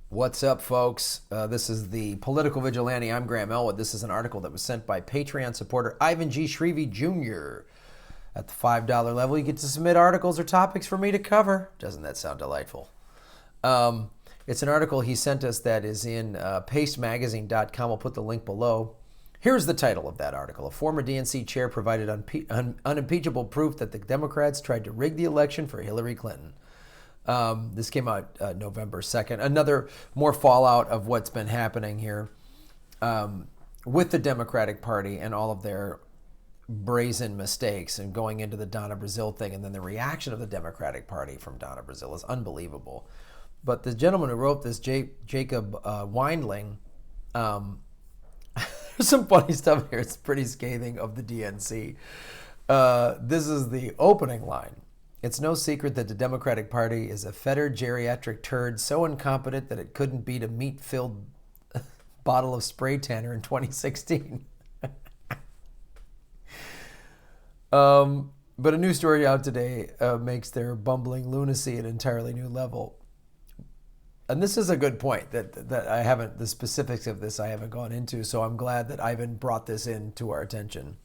What's up, folks? This is the Political Vigilante. I'm Graham Elwood. This is an article that was sent by Patreon supporter Ivan G. Shreve Jr. At the $5 level, you get to submit articles or topics for me to cover. Doesn't that sound delightful? It's an article he sent us that is in pastemagazine.com. I'll put the link below. Here's the title of that article. A former DNC chair provided unimpeachable proof that the Democrats tried to rig the election for Hillary Clinton. This came out November 2nd. Another more fallout of what's been happening here with the Democratic Party and all of their brazen mistakes and going into the Donna Brazile thing. And then the reaction of the Democratic Party from Donna Brazile is unbelievable. But the gentleman who wrote this, Jacob Windling, there's some funny stuff here. It's pretty scathing of the DNC. This is the opening line. It's no secret that the Democratic Party is a fetid geriatric turd so incompetent that it couldn't beat a meat-filled bottle of spray tanner in 2016. But a new story out today makes their bumbling lunacy an entirely new level. And this is a good point that I haven't, the specifics of this I haven't gone into, so I'm glad that Ivan brought this into our attention.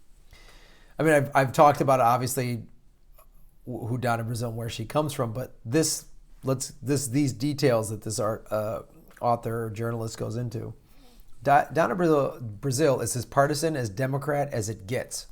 I mean, I've talked about it, obviously, who Donna Brazile and where she comes from, but these details that this author or journalist goes into. Donna Brazile is as partisan as Democrat as it gets.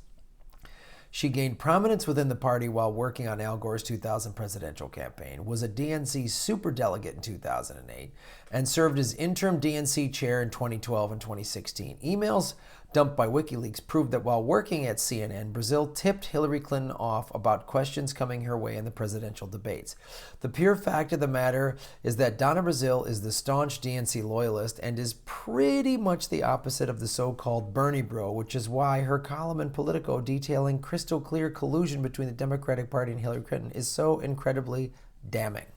She gained prominence within the party while working on Al Gore's 2000 presidential campaign, was a DNC superdelegate in 2008, and served as interim DNC chair in 2012 and 2016. Emails dumped by WikiLeaks proved that while working at CNN, Brazile tipped Hillary Clinton off about questions coming her way in the presidential debates. The pure fact of the matter is that Donna Brazile is the staunch DNC loyalist and is pretty much the opposite of the so-called Bernie bro, which is why her column in Politico detailing crystal clear collusion between the Democratic Party and Hillary Clinton is so incredibly damning.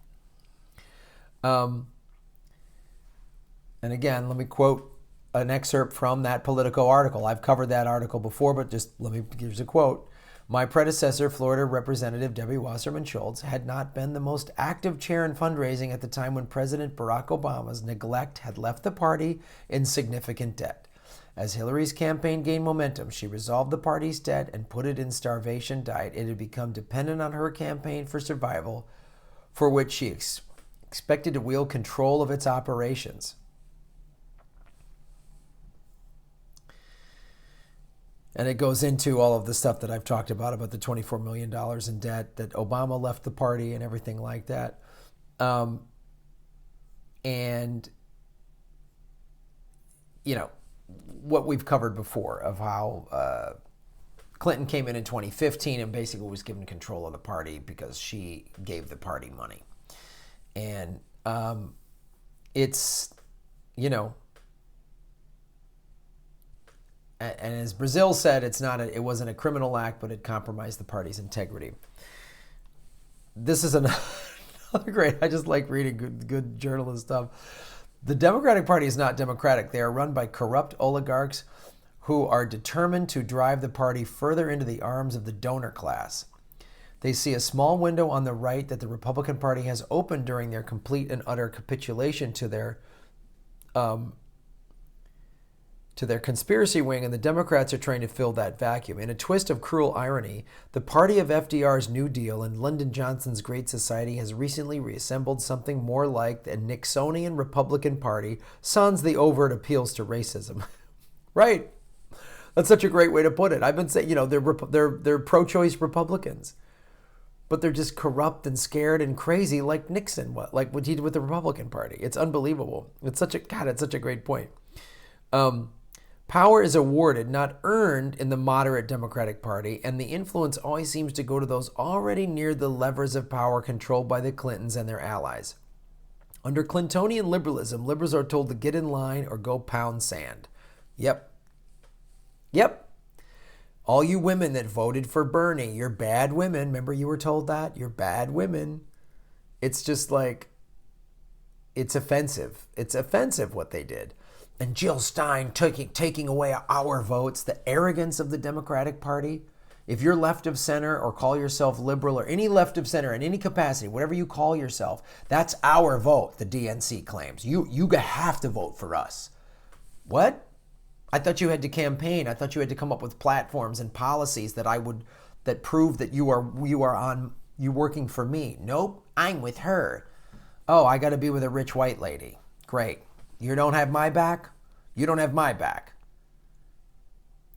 And again, let me quote an excerpt from that Politico article. I've covered that article before, but just here's a quote. My predecessor, Florida Representative Debbie Wasserman Schultz, had not been the most active chair in fundraising at the time when President Barack Obama's neglect had left the party in significant debt. As Hillary's campaign gained momentum, she resolved the party's debt and put it in starvation diet. It had become dependent on her campaign for survival, for which she expected to wield control of its operations. And it goes into all of the stuff that I've talked about the $24 million in debt that Obama left the party and everything like that. And, you know, what we've covered before of how Clinton came in 2015 and basically was given control of the party because she gave the party money. And it's, you know, and as Brazile said, it wasn't a criminal act, but it compromised the party's integrity. This is another great. I just like reading good journalist stuff. The Democratic Party is not democratic. They are run by corrupt oligarchs who are determined to drive the party further into the arms of the donor class. They see a small window on the right that the Republican Party has opened during their complete and utter capitulation to their conspiracy wing, and the Democrats are trying to fill that vacuum. In a twist of cruel irony, the party of FDR's New Deal and Lyndon Johnson's Great Society has recently reassembled something more like the Nixonian Republican Party, sans the overt appeals to racism. Right? That's such a great way to put it. I've been saying, you know, they're pro-choice Republicans, but they're just corrupt and scared and crazy like Nixon, like what he did with the Republican Party. It's unbelievable. It's such a great point. Power is awarded, not earned, in the moderate Democratic Party, and the influence always seems to go to those already near the levers of power controlled by the Clintons and their allies. Under Clintonian liberalism, liberals are told to get in line or go pound sand. Yep. All you women that voted for Bernie, you're bad women. Remember you were told that? You're bad women. It's just like, it's offensive. It's offensive what they did. And Jill Stein taking away our votes, the arrogance of the Democratic Party. If you're left of center or call yourself liberal or any left of center in any capacity, whatever you call yourself, that's our vote, the DNC claims. You have to vote for us. What? I thought you had to campaign. I thought you had to come up with platforms and policies that prove that you're working for me. Nope, I'm with her. Oh, I got to be with a rich white lady. Great. You don't have my back? You don't have my back.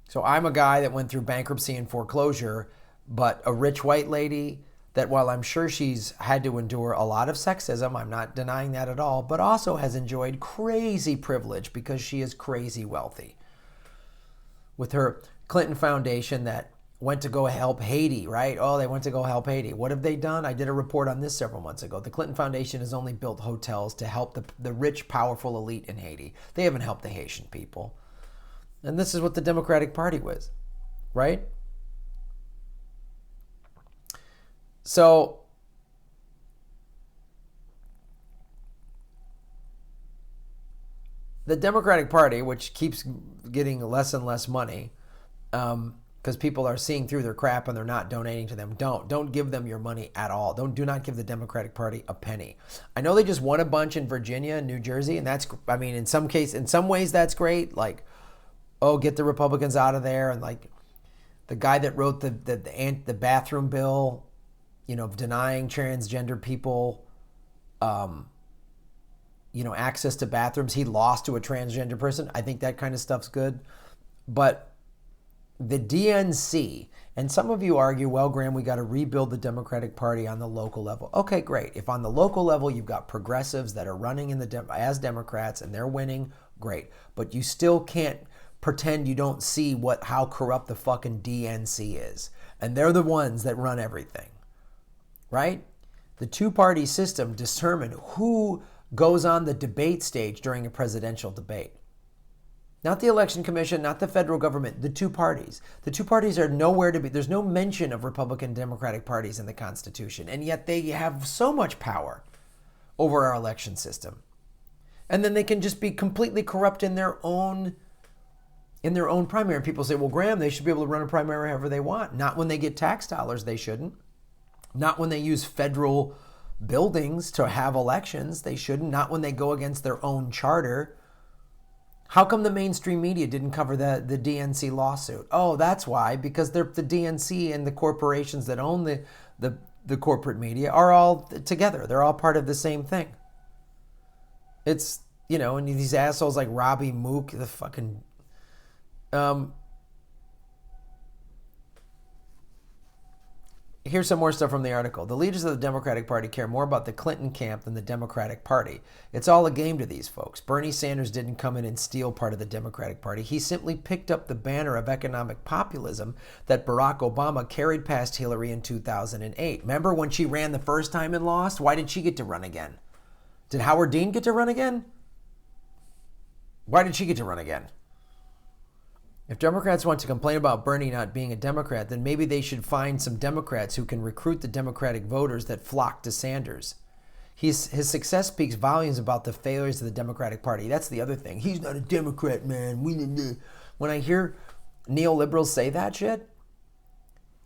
So I'm a guy that went through bankruptcy and foreclosure, but a rich white lady that, while I'm sure she's had to endure a lot of sexism, I'm not denying that at all, but also has enjoyed crazy privilege because she is crazy wealthy. With her Clinton Foundation that went to go help Haiti, right? Oh, they went to go help Haiti. What have they done? I did a report on this several months ago. The Clinton Foundation has only built hotels to help the rich, powerful elite in Haiti. They haven't helped the Haitian people. And this is what the Democratic Party was, right? So the Democratic Party, which keeps getting less and less money, because people are seeing through their crap and they're not donating to them. Don't give them your money at all. Do not give the Democratic Party a penny. I know they just won a bunch in Virginia and New Jersey, and that's, I mean, in some ways that's great. Like, oh, get the Republicans out of there, and like the guy that wrote the bathroom bill, denying transgender people, access to bathrooms. He lost to a transgender person. I think that kind of stuff's good, but the DNC, and some of you argue, well, Graham, we got to rebuild the Democratic Party on the local level. Okay, great. If on the local level you've got progressives that are running as Democrats and they're winning, great. But you still can't pretend you don't see how corrupt the fucking DNC is. And they're the ones that run everything, right? The two-party system determines who goes on the debate stage during a presidential debate. Not the election commission, not the federal government, the two parties. The two parties are nowhere to be. There's no mention of Republican Democratic parties in the Constitution, and yet they have so much power over our election system. And then they can just be completely corrupt in their own primary. And people say, well, Graham, they should be able to run a primary however they want. Not when they get tax dollars, they shouldn't. Not when they use federal buildings to have elections, they shouldn't. Not when they go against their own charter. How come the mainstream media didn't cover the DNC lawsuit? Oh, that's why, because the DNC and the corporations that own the corporate media are all together. They're all part of the same thing. It's, and these assholes like Robbie Mook, the fucking... Here's some more stuff from the article. The leaders of the Democratic Party care more about the Clinton camp than the Democratic Party. It's all a game to these folks. Bernie Sanders didn't come in and steal part of the Democratic Party. He simply picked up the banner of economic populism that Barack Obama carried past Hillary in 2008. Remember when she ran the first time and lost? Why did she get to run again? Did Howard Dean get to run again? Why did she get to run again? If Democrats want to complain about Bernie not being a Democrat, then maybe they should find some Democrats who can recruit the Democratic voters that flock to Sanders. His success speaks volumes about the failures of the Democratic Party. That's the other thing. He's not a Democrat, man. When I hear neoliberals say that shit,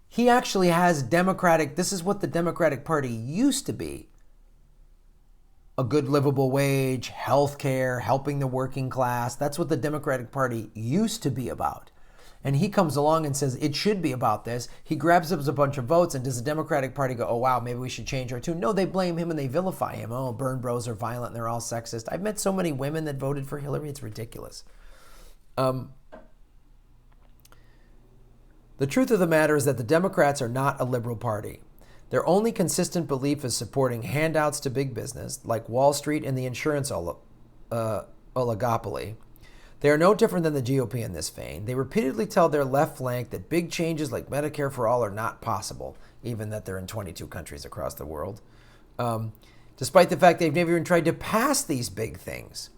he actually has this is what the Democratic Party used to be. A good livable wage, health care, helping the working class. That's what the Democratic Party used to be about. And he comes along and says it should be about this. He grabs up a bunch of votes, and does the Democratic Party go, oh, wow, maybe we should change our tune? No, they blame him and they vilify him. Oh, burn bros are violent and they're all sexist. I've met so many women that voted for Hillary. It's ridiculous. The truth of the matter is that the Democrats are not a liberal party. Their only consistent belief is supporting handouts to big business, like Wall Street and the insurance oligopoly. They are no different than the GOP in this vein. They repeatedly tell their left flank that big changes like Medicare for all are not possible, even that they're in 22 countries across the world, despite the fact they've never even tried to pass these big things.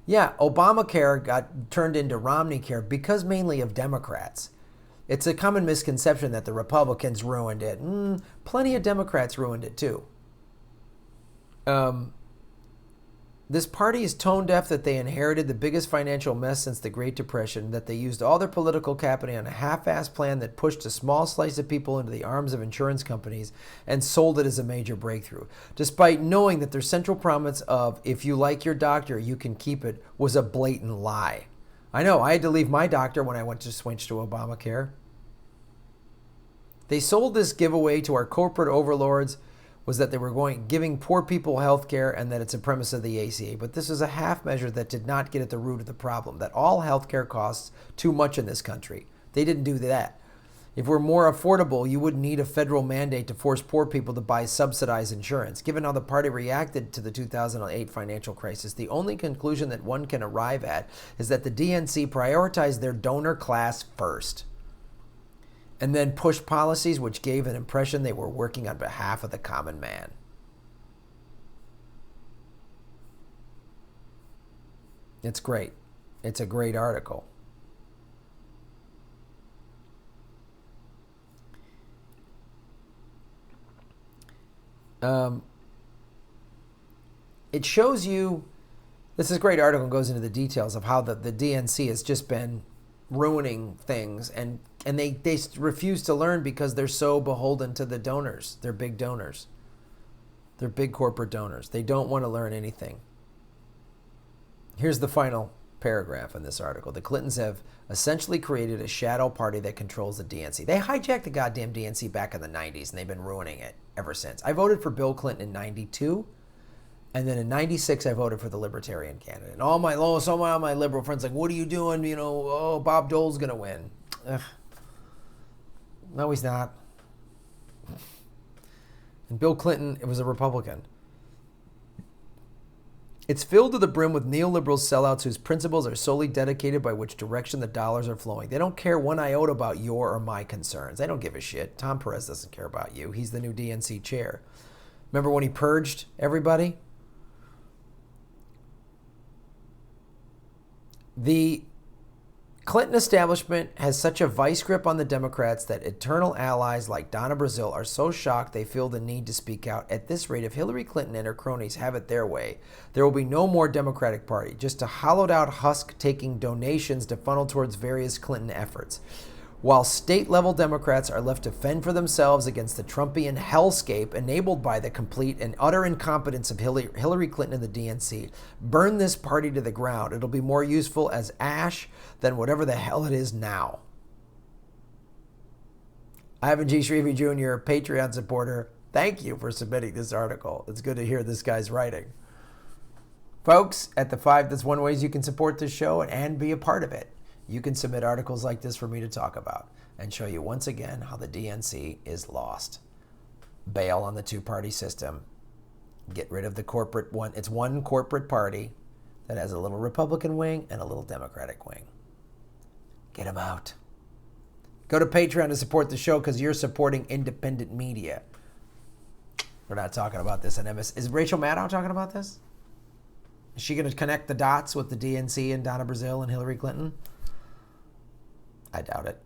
Yeah, Obamacare got turned into Romney Care because mainly of Democrats. It's a common misconception that the Republicans ruined it. Plenty of Democrats ruined it too. This party is tone deaf that they inherited the biggest financial mess since the Great Depression, that they used all their political capital on a half-assed plan that pushed a small slice of people into the arms of insurance companies and sold it as a major breakthrough, despite knowing that their central promise of, if you like your doctor, you can keep it, was a blatant lie. I know, I had to leave my doctor when I went to switch to Obamacare. They sold this giveaway to our corporate overlords was that they were giving poor people health care and that it's a premise of the ACA. But this is a half measure that did not get at the root of the problem, that all health care costs too much in this country. They didn't do that. If we're more affordable, you wouldn't need a federal mandate to force poor people to buy subsidized insurance. Given how the party reacted to the 2008 financial crisis, the only conclusion that one can arrive at is that the DNC prioritized their donor class first, and then pushed policies which gave an impression they were working on behalf of the common man. It's great. It's a great article. It shows you, this is a great article and goes into the details of how the DNC has just been ruining things, and they refuse to learn because they're so beholden to the donors. They're big donors. They're big corporate donors. They don't want to learn anything. Here's the final paragraph in this article. The Clintons have essentially created a shadow party that controls the DNC. They hijacked the goddamn DNC back in the 90s, and they've been ruining it ever since. I voted for Bill Clinton in 92. And then in 96, I voted for the Libertarian candidate. And all my liberal friends like, what are you doing? You know, oh, Bob Dole's going to win. Ugh. No, he's not. And Bill Clinton, it was a Republican. It's filled to the brim with neoliberal sellouts whose principles are solely dedicated by which direction the dollars are flowing. They don't care one iota about your or my concerns. They don't give a shit. Tom Perez doesn't care about you. He's the new DNC chair. Remember when he purged everybody? The Clinton establishment has such a vice grip on the Democrats that eternal allies like Donna Brazile are so shocked they feel the need to speak out. At this rate, if Hillary Clinton and her cronies have it their way, there will be no more Democratic Party, just a hollowed-out husk taking donations to funnel towards various Clinton efforts. While state-level Democrats are left to fend for themselves against the Trumpian hellscape enabled by the complete and utter incompetence of Hillary Clinton and the DNC, burn this party to the ground. It'll be more useful as ash than whatever the hell it is now. Ivan G. Shreve Jr., Patreon supporter, thank you for submitting this article. It's good to hear this guy's writing. Folks, at the 5 That's One Ways you can support this show and be a part of it. You can submit articles like this for me to talk about and show you once again how the DNC is lost. Bail on the two-party system. Get rid of the corporate one. It's one corporate party that has a little Republican wing and a little Democratic wing. Get them out. Go to Patreon to support the show because you're supporting independent media. We're not talking about this on MS. Is Rachel Maddow talking about this? Is she going to connect the dots with the DNC and Donna Brazile and Hillary Clinton? I doubt it.